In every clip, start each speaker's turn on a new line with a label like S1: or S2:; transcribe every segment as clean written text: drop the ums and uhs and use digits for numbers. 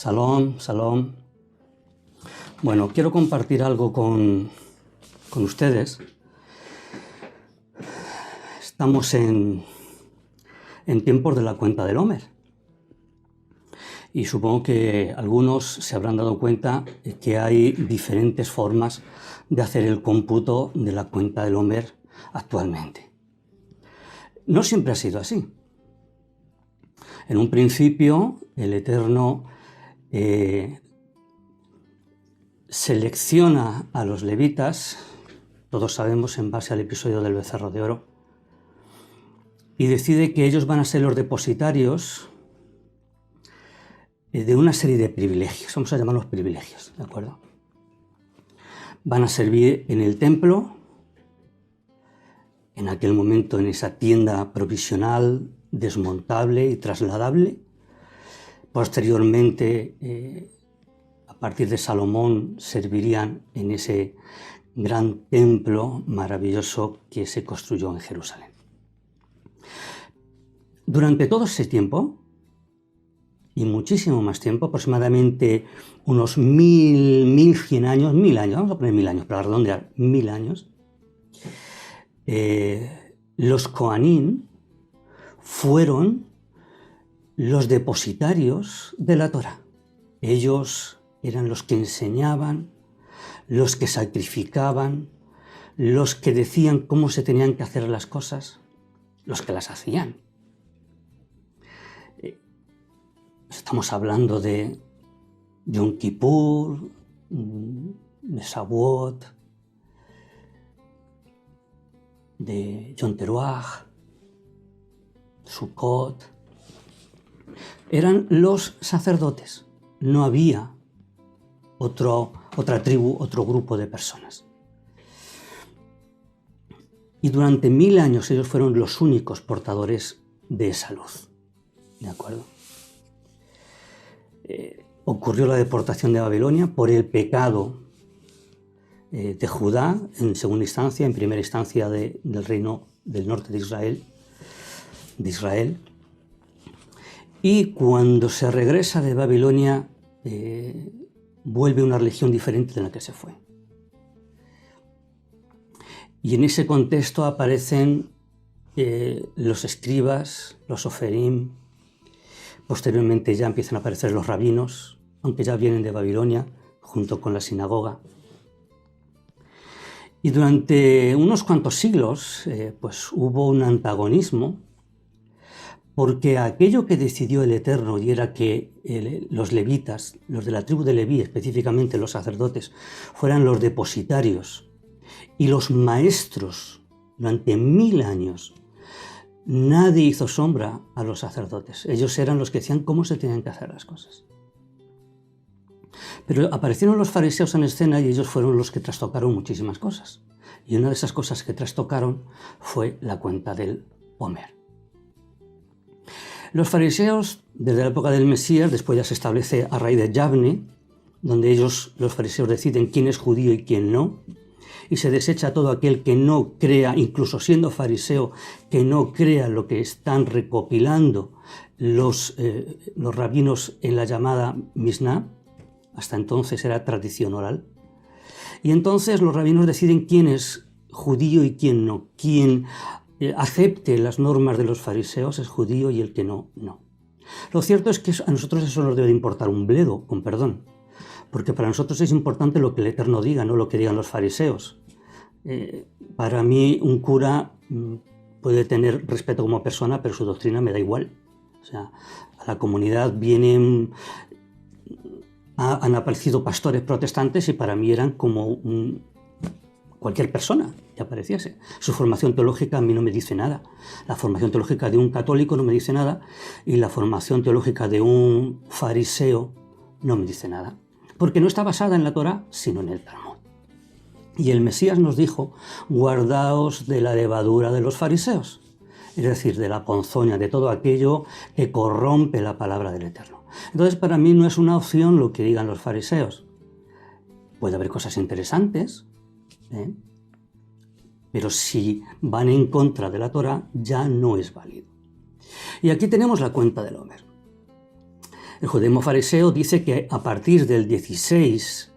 S1: Salón, salón. Bueno, quiero compartir algo con ustedes. Estamos en tiempos de la cuenta del Homer. Y supongo que algunos se habrán dado cuenta de que hay diferentes formas de hacer el cómputo de la cuenta del Homer actualmente. No siempre ha sido así. En un principio, el Eterno selecciona a los levitas, todos sabemos en base al episodio del becerro de oro, y decide que ellos van a ser los depositarios de una serie de privilegios, vamos a llamarlos privilegios, ¿de acuerdo? Van a servir en el templo, en aquel momento en esa tienda provisional, desmontable y trasladable. Posteriormente, a partir de Salomón, servirían en ese gran templo maravilloso que se construyó en Jerusalén. Durante todo ese tiempo, y muchísimo más tiempo, aproximadamente unos 1100 años, 1000 años, vamos a poner 1000 años para redondear, 1000 años, los Kohanim fueron los depositarios de la Torá. Ellos eran los que enseñaban, los que sacrificaban, los que decían cómo se tenían que hacer las cosas, los que las hacían. Estamos hablando de Yom Kippur, de Shavuot, de Yom Teruah, Sukkot. Eran los sacerdotes. No había otra tribu, otro grupo de personas. Y durante 1000 años ellos fueron los únicos portadores de esa luz. ¿De acuerdo? Ocurrió la deportación de Babilonia por el pecado de Judá, en segunda instancia, en primera instancia del reino del norte de Israel. Y cuando se regresa de Babilonia, vuelve una religión diferente de la que se fue. Y en ese contexto aparecen los escribas, los oferim. Posteriormente ya empiezan a aparecer los rabinos, aunque ya vienen de Babilonia, junto con la sinagoga. Y durante unos cuantos siglos pues hubo un antagonismo, porque aquello que decidió el Eterno, y era que los levitas, los de la tribu de Leví, específicamente los sacerdotes, fueran los depositarios y los maestros durante 1000 años, nadie hizo sombra a los sacerdotes. Ellos eran los que decían cómo se tenían que hacer las cosas. Pero aparecieron los fariseos en escena y ellos fueron los que trastocaron muchísimas cosas. Y una de esas cosas que trastocaron fue la cuenta del Homer. Los fariseos, desde la época del Mesías, después ya se establece a raíz de Yavne, donde los fariseos deciden quién es judío y quién no, y se desecha todo aquel que no crea, incluso siendo fariseo, que no crea lo que están recopilando los rabinos en la llamada Mishnah. Hasta entonces era tradición oral. Y entonces los rabinos deciden quién es judío y quién no. Quien acepte las normas de los fariseos es judío y el que no, no. Lo cierto es que a nosotros eso nos debe de importar un bledo, con perdón. Porque para nosotros es importante lo que el Eterno diga, no lo que digan los fariseos. Para mí un cura puede tener respeto como persona, pero su doctrina me da igual. O sea, a la comunidad han aparecido pastores protestantes y para mí eran como cualquier persona que apareciese. Su formación teológica a mí no me dice nada. La formación teológica de un católico no me dice nada y la formación teológica de un fariseo no me dice nada. Porque no está basada en la Torá, sino en el Talmud. Y el Mesías nos dijo, guardaos de la levadura de los fariseos, es decir, de la ponzoña, de todo aquello que corrompe la palabra del Eterno. Entonces, para mí no es una opción lo que digan los fariseos. Puede haber cosas interesantes, pero si van en contra de la Torá, ya no es válido. Y aquí tenemos la cuenta del Homer. El judaísmo fariseo dice que a partir del 16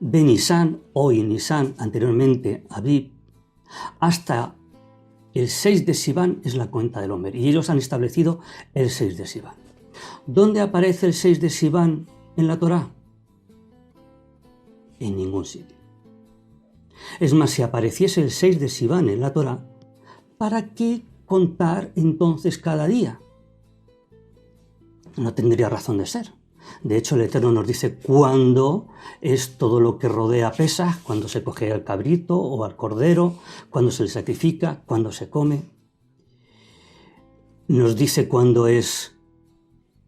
S1: de Nisan, hoy Nisan, anteriormente Abib, hasta el 6 de Sivan es la cuenta del Omer, y ellos han establecido el 6 de Sivan. ¿Dónde aparece el 6 de Sivan en la Torá? En ningún sitio. Es más, si apareciese el 6 de Sivan en la Torá, ¿para qué contar entonces cada día? No tendría razón de ser. De hecho, el Eterno nos dice cuándo es todo lo que rodea Pesaj, cuándo se coge al cabrito o al cordero, cuándo se le sacrifica, cuándo se come. Nos dice cuándo es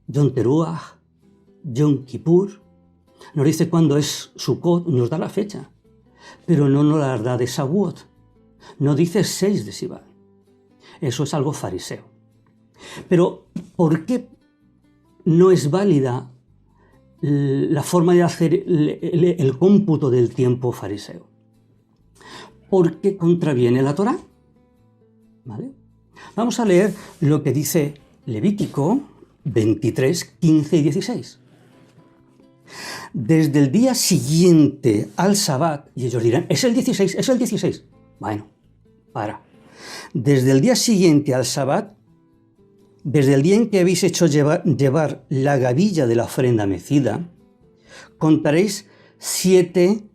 S1: Yom Teruah, Yom Kippur. Nos dice cuándo es Sukkot, nos da la fecha, pero no nos la da de Shavuot. No dice 6 de Sivan. Eso es algo fariseo. Pero, ¿por qué no es válida la forma de hacer el cómputo del tiempo fariseo? Porque contraviene la Torá. ¿Vale? Vamos a leer lo que dice Levítico 23, 15 y 16. Desde el día siguiente al Sabbat, y ellos dirán, es el 16, es el 16. Bueno, para. Desde el día siguiente al Sabbat, desde el día en que habéis hecho llevar la gavilla de la ofrenda mecida, contaréis 7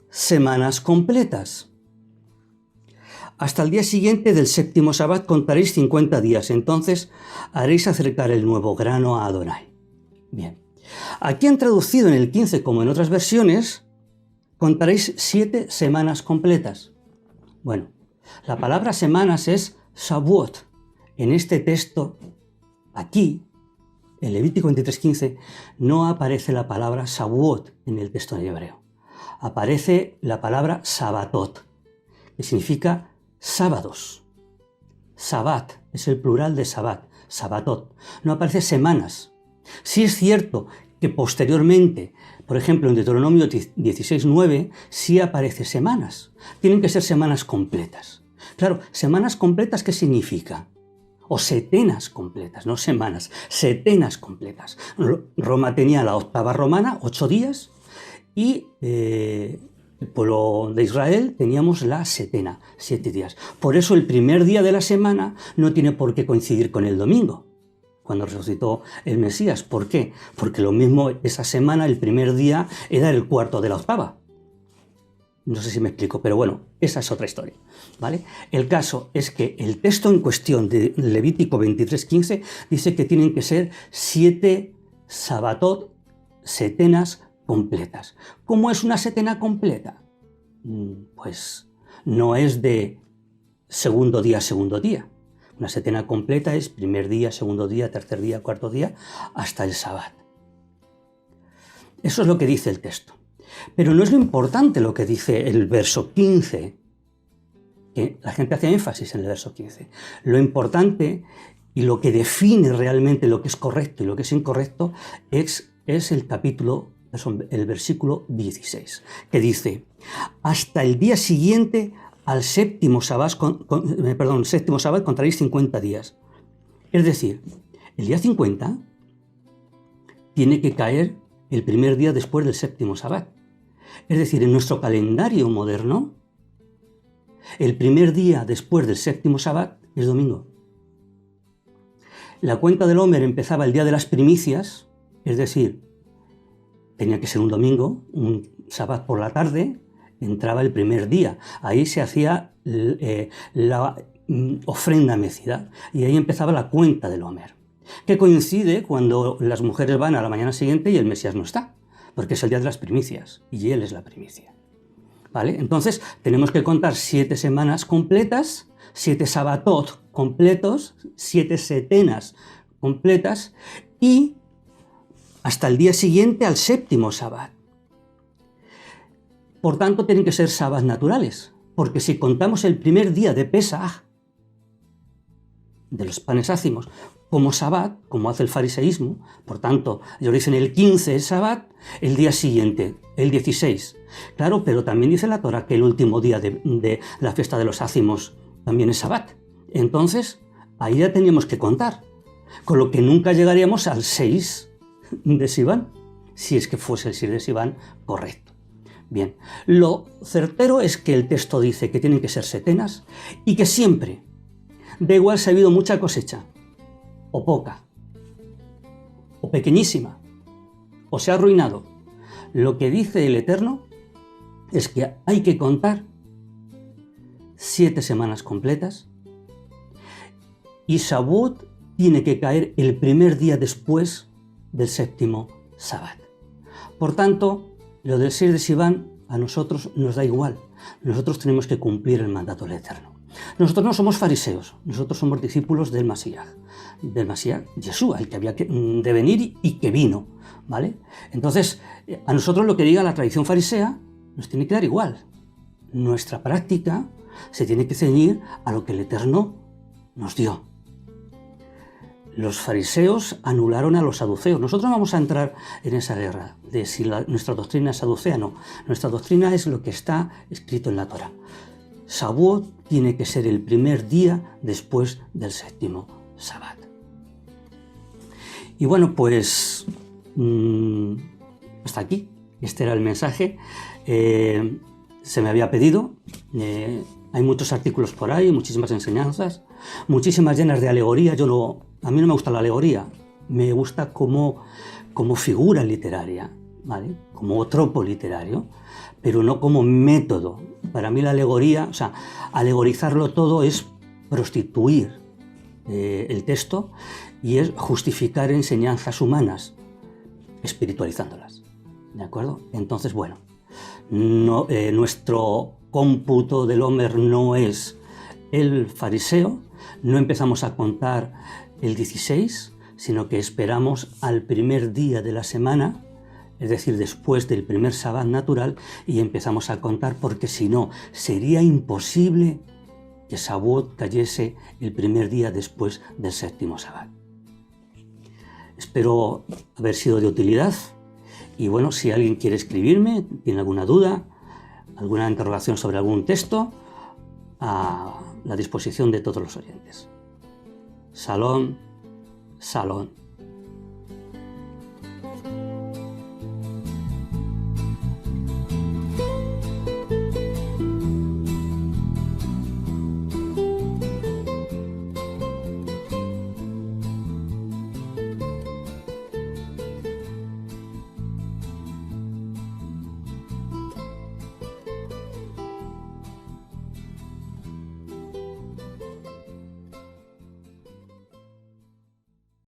S1: semanas completas. Hasta el día siguiente del séptimo Sabbat contaréis 50 días. Entonces haréis acercar el nuevo grano a Adonai. Bien. Aquí han traducido en el 15, como en otras versiones, contaréis 7 semanas completas. Bueno, la palabra semanas es Shavuot. En este texto, aquí, en Levítico 23:15, no aparece la palabra Shavuot en el texto en hebreo. Aparece la palabra Sabatot, que significa sábados. Sabat es el plural de Sabat, Sabatot. No aparece semanas. Sí es cierto que posteriormente, por ejemplo en Deuteronomio 16:9, sí aparece semanas. Tienen que ser semanas completas. Claro, semanas completas, ¿qué significa? O setenas completas, no semanas, setenas completas. Roma tenía la octava romana, 8 días, y el pueblo de Israel teníamos la setena, 7 días. Por eso el primer día de la semana no tiene por qué coincidir con el domingo, cuando resucitó el Mesías. ¿Por qué? Porque lo mismo esa semana, el primer día, era el cuarto de la octava. No sé si me explico, pero bueno, esa es otra historia, ¿vale? El caso es que el texto en cuestión de Levítico 23:15 dice que tienen que ser 7 sabatot, setenas completas. ¿Cómo es una setena completa? Pues no es de segundo día a segundo día. Una setena completa es primer día, segundo día, tercer día, cuarto día, hasta el Sabbat. Eso es lo que dice el texto. Pero no es lo importante lo que dice el verso 15, que la gente hace énfasis en el verso 15. Lo importante y lo que define realmente lo que es correcto y lo que es incorrecto es el versículo 16, que dice, hasta el día siguiente al séptimo Sabbat contaréis 50 días. Es decir, el día 50 tiene que caer el primer día después del séptimo Sabbat. Es decir, en nuestro calendario moderno, el primer día después del séptimo Sabbat es domingo. La cuenta del Omer empezaba el día de las primicias, es decir, tenía que ser un domingo, un Sabbat por la tarde, entraba el primer día. Ahí se hacía la ofrenda mecida y ahí empezaba la cuenta del Omer, que coincide cuando las mujeres van a la mañana siguiente y el Mesías no está, porque es el día de las primicias y él es la primicia. ¿Vale? Entonces tenemos que contar 7 semanas completas, 7 sabatot completos, 7 setenas completas y hasta el día siguiente al séptimo Sabbat. Por tanto, tienen que ser sabbats naturales, porque si contamos el primer día de Pesaj, de los panes ácimos, como Sabbat, como hace el fariseísmo, por tanto, ellos dicen el 15 es Sabbat, el día siguiente, el 16. Claro, pero también dice la Torá que el último día de la fiesta de los ácimos también es Sabbat. Entonces, ahí ya teníamos que contar, con lo que nunca llegaríamos al 6 de Sivan, si es que fuese el Sir de Sivan correcto. Bien, lo certero es que el texto dice que tienen que ser setenas y que siempre, da igual si ha habido mucha cosecha, o poca, o pequeñísima, o se ha arruinado, lo que dice el Eterno es que hay que contar 7 semanas completas y Shavuot tiene que caer el primer día después del séptimo Sabbat. Por tanto, lo del Sir de Sivan a nosotros nos da igual. Nosotros tenemos que cumplir el mandato del Eterno. Nosotros no somos fariseos, nosotros somos discípulos del Mashiach, Yeshua, el que había de venir y que vino, ¿vale? Entonces, a nosotros lo que diga la tradición farisea nos tiene que dar igual. Nuestra práctica se tiene que ceñir a lo que el Eterno nos dio. Los fariseos anularon a los saduceos. Nosotros no vamos a entrar en esa guerra de si nuestra doctrina es saducea o no. Nuestra doctrina es lo que está escrito en la Torá. Shavuot tiene que ser el primer día después del séptimo Sabbat. Y bueno, pues hasta aquí. Este era el mensaje. Se me había pedido. Hay muchos artículos por ahí, muchísimas enseñanzas, muchísimas llenas de alegoría. A mí no me gusta la alegoría, me gusta como figura literaria, ¿vale? Como tropo literario, pero no como método. Para mí la alegoría, o sea, alegorizarlo todo es prostituir el texto y es justificar enseñanzas humanas, espiritualizándolas, ¿de acuerdo? Entonces, bueno, nuestro cómputo del Omer no es el fariseo, no empezamos a contar el 16, sino que esperamos al primer día de la semana, es decir, después del primer Sabbat natural, y empezamos a contar, porque si no, sería imposible que Shavuot cayese el primer día después del séptimo Sabbat. Espero haber sido de utilidad, y bueno, si alguien quiere escribirme, tiene alguna duda, alguna interrogación sobre algún texto, a la disposición de todos los oyentes. Shalom, shalom.